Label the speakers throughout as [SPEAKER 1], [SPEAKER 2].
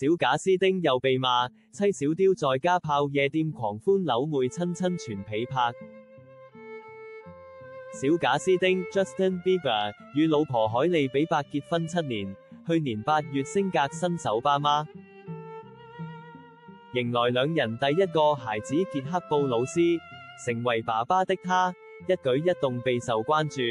[SPEAKER 1] 小賈斯丁又被罵，妻小雕在家炮夜店狂歡扭妹親親全被拍。小賈斯丁 Justin Bieber 與老婆海莉比伯結婚7年，去年8月升格新手爸媽，迎來兩人第一個孩子傑克布魯斯，成為爸爸的他，一舉一動備受關注。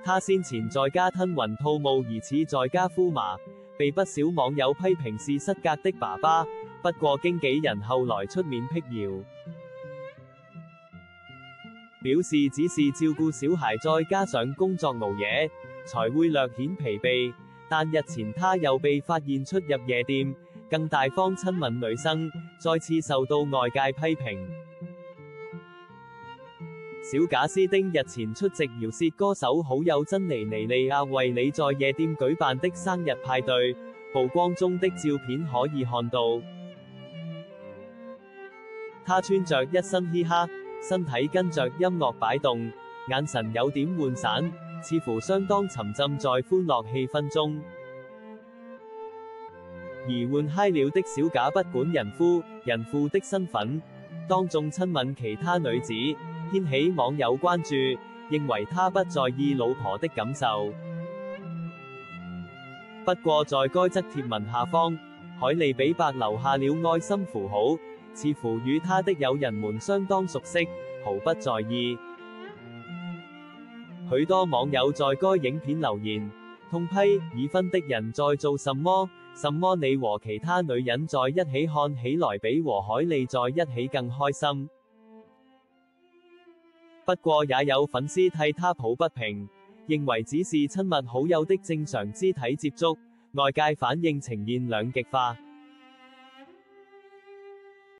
[SPEAKER 1] 他先前在家吞雲吐霧，疑似在家敷麻，被不少網友批評是失格的爸爸，不過經紀人後來出面闢謠，表示只是照顧小孩再加上工作熬夜，才會略顯疲憊，但日前他又被發現出入夜店，更大方親吻女生，再次受到外界批評。小賈斯丁日前出席饒舌歌手好友珍妮妮莉亞為你在夜店舉辦的生日派對，曝光中的照片可以看到，他穿着一身嘻哈，身體跟着音樂擺動，眼神有點渙散，似乎相當沉浸在歡樂氣氛中。而換嗨了的小賈不管人父的身份，當眾親吻其他女子，掀起網友關注，認為他不在意老婆的感受。不過在該則貼文下方，海莉比伯留下了愛心符號，似乎與他的友人們相當熟悉，毫不在意。許多網友在該影片留言，痛批已婚的人在做什麼？什麼你和其他女人在一起看起來比和海莉在一起更開心。不過也有粉絲替他抱不平，認為只是親密好友的正常肢體接觸，外界反應呈現兩極化。